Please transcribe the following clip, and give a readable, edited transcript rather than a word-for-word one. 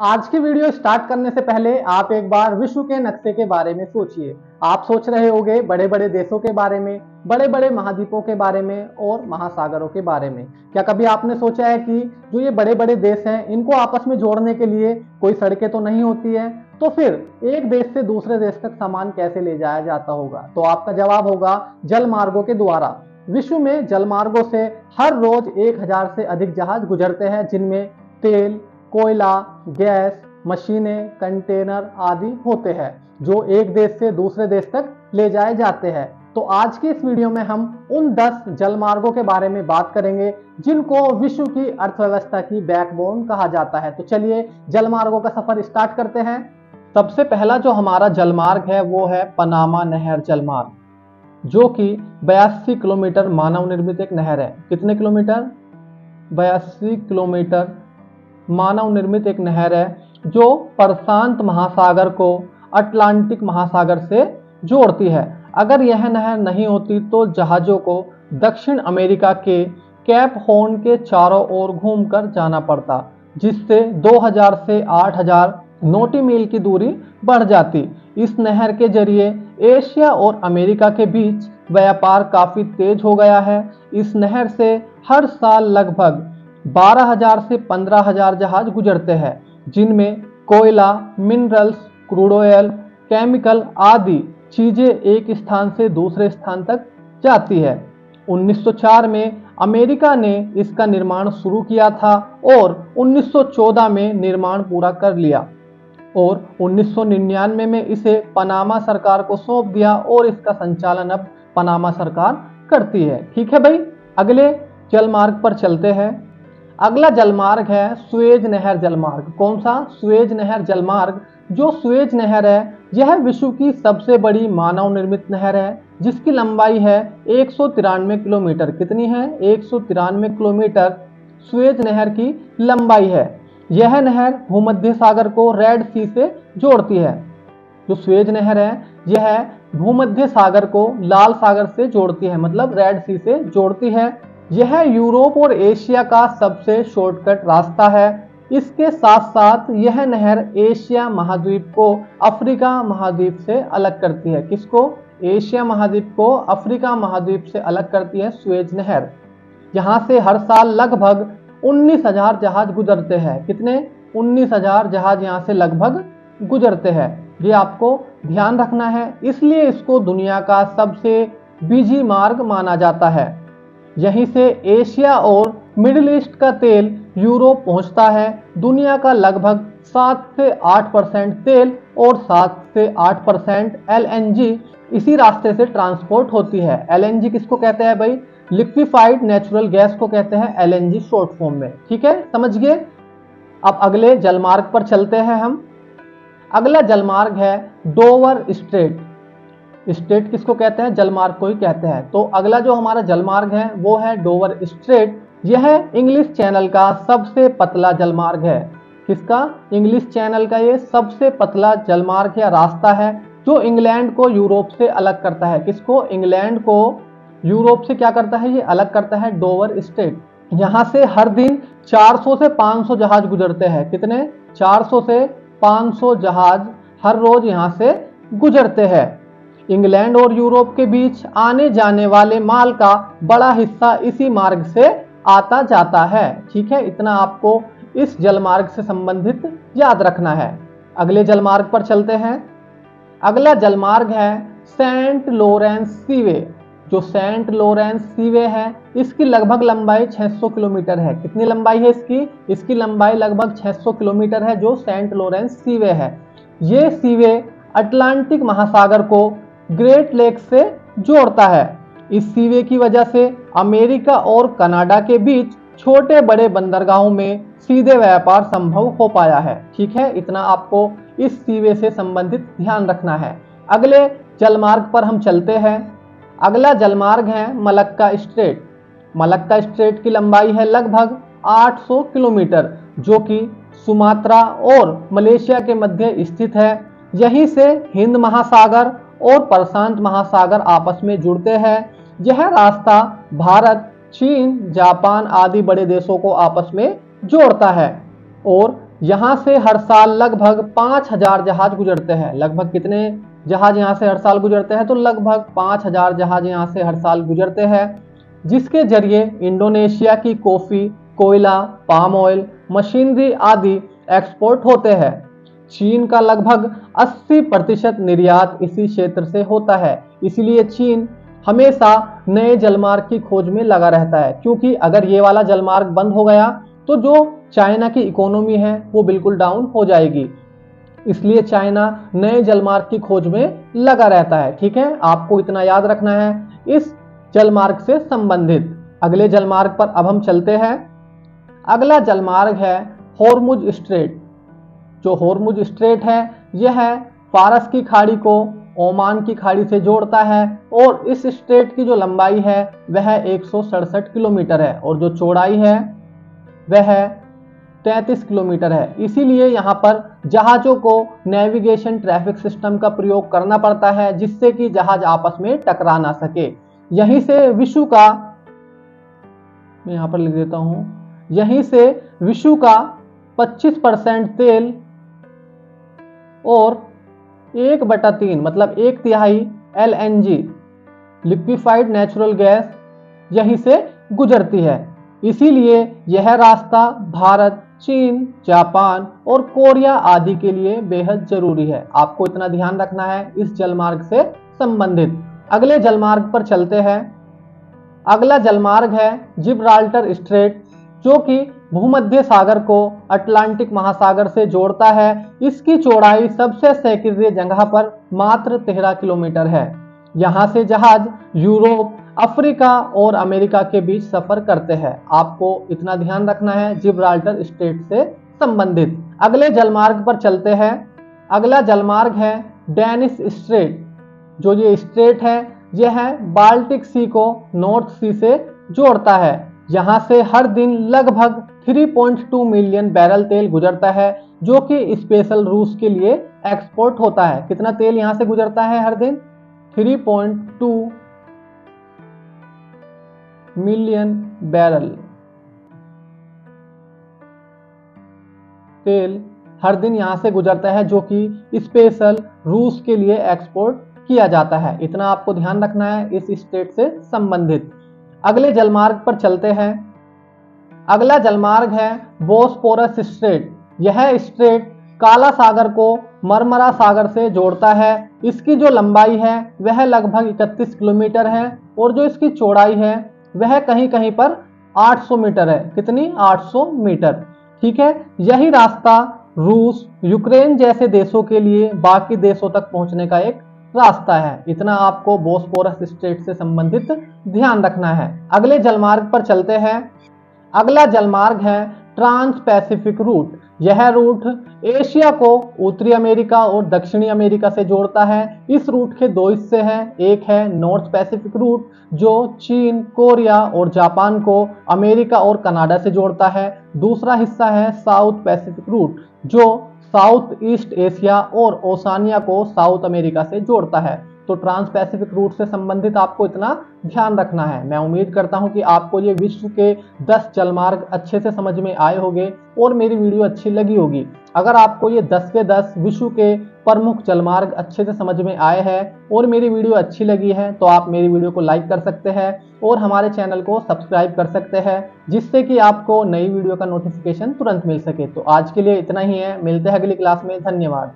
आज की video start करने से पहले आप एक बार विश्व के नक्शे के बारे में सोचिए। आप सोच रहे होंगे बड़े बड़े देशों के बारे में, बड़े बड़े महाद्वीपों के बारे में और महासागरों के बारे में। क्या कभी आपने सोचा है कि जो ये बड़े बड़े देश हैं इनको आपस में जोड़ने के लिए कोई सड़कें तो नहीं होती है, तो फिर एक देश से दूसरे देश तक सामान कैसे ले जाया जाता होगा? तो आपका जवाब होगा जल मार्गों के द्वारा। विश्व में जल मार्गों से हर रोज 1000 से अधिक जहाज गुजरते हैं, जिनमें तेल, कोयला, गैस, मशीनें, कंटेनर आदि होते हैं जो एक देश से दूसरे देश तक ले जाए जाते हैं। तो आज की इस वीडियो में हम उन 10 जलमार्गों के बारे में बात करेंगे जिनको विश्व की अर्थव्यवस्था की बैकबोन कहा जाता है। तो चलिए जलमार्गों का सफर स्टार्ट करते हैं। सबसे पहला जो हमारा जलमार्ग है वो है पनामा नहर जलमार्ग, जो कि 82 किलोमीटर मानव निर्मित एक नहर है। कितने किलोमीटर? 82 किलोमीटर मानव निर्मित एक नहर है जो प्रशांत महासागर को अटलांटिक महासागर से जोड़ती है। अगर यह नहर नहीं होती तो जहाज़ों को दक्षिण अमेरिका के कैप हॉर्न के चारों ओर घूमकर जाना पड़ता, जिससे 2000 से 8000 नॉटी मील की दूरी बढ़ जाती। इस नहर के जरिए एशिया और अमेरिका के बीच व्यापार काफी तेज हो गया है। इस नहर से हर साल लगभग 12,000 से 15,000 जहाज गुजरते हैं, जिनमें कोयला, मिनरल्स, क्रूड ऑयल, केमिकल आदि चीजें एक स्थान से दूसरे स्थान तक जाती है। 1904 में अमेरिका ने इसका निर्माण शुरू किया था और 1914 में निर्माण पूरा कर लिया और 1999 में इसे पनामा सरकार को सौंप दिया और इसका संचालन अब पनामा सरकार करती है। ठीक है भाई, अगले जलमार्ग पर चलते हैं। अगला जलमार्ग है सुएज नहर जलमार्ग। कौन सा? सुएज नहर जलमार्ग। जो सुएज नहर है यह विश्व की सबसे बड़ी मानव निर्मित नहर है, जिसकी लंबाई है 193 किलोमीटर। कितनी है? 193 किलोमीटर सुएज नहर की लंबाई है। यह नहर भूमध्य सागर को रेड सी से जोड़ती है। जो सुएज नहर है यह भूमध्य सागर को लाल सागर से जोड़ती है, मतलब रेड सी से जोड़ती है। यह यूरोप और एशिया का सबसे शॉर्टकट रास्ता है। इसके साथ साथ यह नहर एशिया महाद्वीप को अफ्रीका महाद्वीप से अलग करती है। किसको? एशिया महाद्वीप को अफ्रीका महाद्वीप से अलग करती है सुएज नहर। यहाँ से हर साल लगभग 19,000 जहाज गुजरते हैं। कितने? 19,000 जहाज यहाँ से लगभग गुजरते हैं। ये आपको ध्यान रखना है, इसलिए इसको दुनिया का सबसे बिजी मार्ग माना जाता है। यहीं से एशिया और मिडिल ईस्ट का तेल यूरोप पहुंचता है। दुनिया का लगभग 7 से 8% तेल और 7 से 8% एलएनजी इसी रास्ते से ट्रांसपोर्ट होती है। एलएनजी किसको कहते हैं भाई? लिक्विफाइड नेचुरल गैस को कहते हैं एलएनजी शॉर्ट फॉर्म में। ठीक है, समझ गए? अब अगले जलमार्ग पर चलते हैं हम। अगला जलमार्ग है डोवर स्ट्रेट। स्ट्रेट किसको कहते हैं? जलमार्ग को ही कहते हैं। तो अगला जो हमारा जलमार्ग है वो है डोवर स्ट्रेट। यह इंग्लिश चैनल का सबसे पतला जलमार्ग है। किसका? इंग्लिश चैनल का ये सबसे पतला जलमार्ग या रास्ता है जो इंग्लैंड को यूरोप से अलग करता है। किसको? इंग्लैंड को यूरोप से क्या करता है? ये अलग करता है डोवर स्ट्रेट। यहाँ से हर दिन 400 से 500 जहाज गुजरते हैं। कितने? 400 से 500 जहाज हर रोज यहाँ से गुजरते हैं। इंग्लैंड और यूरोप के बीच आने जाने वाले माल का बड़ा हिस्सा इसी मार्ग से आता जाता है। ठीक है, इतना आपको इस जलमार्ग से संबंधित याद रखना है। अगले जलमार्ग पर चलते हैं। अगला जलमार्ग है सेंट लॉरेंस सीवे। जो सेंट लॉरेंस सीवे है इसकी लगभग लंबाई 600 किलोमीटर है। कितनी लंबाई है इसकी? इसकी लंबाई लगभग 600 किलोमीटर है, जो सेंट लॉरेंस सीवे है। ये सीवे अटलांटिक महासागर को ग्रेट लेक से जोड़ता है। इस सीवे की वजह से अमेरिका और कनाडा के बीच छोटे बड़े बंदरगाहों में सीधे व्यापार संभव हो पाया है। ठीक है, इतना आपको इस सीवे से संबंधित ध्यान रखना है। अगले जलमार्ग पर हम चलते हैं। अगला जलमार्ग है मलक्का स्ट्रेट। मलक्का स्ट्रेट की लंबाई है लगभग 800 किलोमीटर, जो कि सुमात्रा और मलेशिया के मध्य स्थित है। यहीं से हिंद महासागर और प्रशांत महासागर आपस में जुड़ते हैं। यह रास्ता भारत, चीन, जापान आदि बड़े देशों को आपस में जोड़ता है और यहाँ से हर साल लगभग 5,000 जहाज गुजरते हैं। लगभग कितने जहाज यहाँ से हर साल गुजरते हैं? तो लगभग 5,000 जहाज यहाँ से हर साल गुजरते हैं, जिसके जरिए इंडोनेशिया की कॉफी, कोयला, पाम ऑयल, मशीनरी आदि एक्सपोर्ट होते हैं। चीन का लगभग 80% निर्यात इसी क्षेत्र से होता है। इसीलिए चीन हमेशा नए जलमार्ग की खोज में लगा रहता है, क्योंकि अगर ये वाला जलमार्ग बंद हो गया तो जो चाइना की इकोनॉमी है वो बिल्कुल डाउन हो जाएगी। इसलिए चाइना नए जलमार्ग की खोज में लगा रहता है। ठीक है, आपको इतना याद रखना है इस जलमार्ग से संबंधित। अगले जलमार्ग पर अब हम चलते हैं। अगला जलमार्ग है होर्मुज स्ट्रेट। जो होर्मुज स्ट्रेट है यह फारस की खाड़ी को ओमान की खाड़ी से जोड़ता है, और इस स्ट्रेट की जो लंबाई है वह 167 किलोमीटर है और जो चौड़ाई है वह 33 किलोमीटर है। इसीलिए यहाँ पर जहाजों को नेविगेशन ट्रैफिक सिस्टम का प्रयोग करना पड़ता है, जिससे कि जहाज आपस में टकरा ना सके। यहीं से विश्व का, मैं यहाँ पर लिख देता हूं, यहीं से विश्व का 25% तेल और 1/3 मतलब 1/3 LNG लिक्विफाइड नेचुरल गैस यहीं से गुजरती है। इसीलिए यह रास्ता भारत, चीन, जापान और कोरिया आदि के लिए बेहद जरूरी है। आपको इतना ध्यान रखना है इस जलमार्ग से संबंधित। अगले जलमार्ग पर चलते हैं। अगला जलमार्ग है जिब्राल्टर स्ट्रेट, जो कि भूमध्य सागर को अटलांटिक महासागर से जोड़ता है। इसकी चौड़ाई सबसे संकीर्ण जगह पर मात्र 13 किलोमीटर है। यहाँ से जहाज यूरोप, अफ्रीका और अमेरिका के बीच सफर करते हैं। आपको इतना ध्यान रखना है जिब्राल्टर स्ट्रेट से संबंधित। अगले जलमार्ग पर चलते हैं। अगला जलमार्ग है डेनिस स्ट्रेट। जो ये स्ट्रेट है यह बाल्टिक सी को नॉर्थ सी से जोड़ता है। यहाँ से हर दिन लगभग 3.2 मिलियन बैरल तेल गुजरता है, जो कि स्पेशल रूस के लिए एक्सपोर्ट होता है। कितना तेल यहाँ से गुजरता है हर दिन? 3.2 मिलियन बैरल तेल हर दिन यहाँ से गुजरता है, जो कि स्पेशल रूस के लिए एक्सपोर्ट किया जाता है। इतना आपको ध्यान रखना है इस स्टेट से संबंधित। अगले जलमार्ग पर चलते हैं। अगला जलमार्ग है बोस्पोरस स्ट्रेट। यह स्ट्रेट काला सागर को मरमरा सागर से जोड़ता है। इसकी जो लंबाई है वह लगभग 31 किलोमीटर है और जो इसकी चौड़ाई है वह कहीं कहीं पर 800 मीटर है। कितनी? 800 मीटर। ठीक है, यही रास्ता रूस, यूक्रेन जैसे देशों के लिए बाकी देशों तक पहुंचने का एक रास्ता है। इतना आपको बोस्पोरस स्ट्रेट से संबंधित ध्यान रखना है। अगले जलमार्ग पर चलते हैं। अगला जलमार्ग है ट्रांस पैसिफिक रूट। यह रूट एशिया को उत्तरी अमेरिका और दक्षिणी अमेरिका से जोड़ता है। इस रूट के दो हिस्से हैं। एक है नॉर्थ पैसिफिक रूट, जो चीन, कोरिया और जापान को अमेरिका और कनाडा से जोड़ता है। दूसरा हिस्सा है साउथ पैसिफिक रूट, जो साउथ ईस्ट एशिया और ओसानिया को साउथ अमेरिका से जोड़ता है। तो ट्रांस पैसिफिक रूट से संबंधित आपको इतना ध्यान रखना है। मैं उम्मीद करता हूं कि आपको ये विश्व के 10 जलमार्ग अच्छे से समझ में आए होंगे और मेरी वीडियो अच्छी लगी होगी। अगर आपको ये 10 के 10 विश्व के प्रमुख जलमार्ग अच्छे से समझ में आए हैं और मेरी वीडियो अच्छी लगी है तो आप मेरी वीडियो को लाइक कर सकते हैं और हमारे चैनल को सब्सक्राइब कर सकते हैं, जिससे कि आपको नई वीडियो का नोटिफिकेशन तुरंत मिल सके। तो आज के लिए इतना ही है, मिलते हैं अगली क्लास में। धन्यवाद।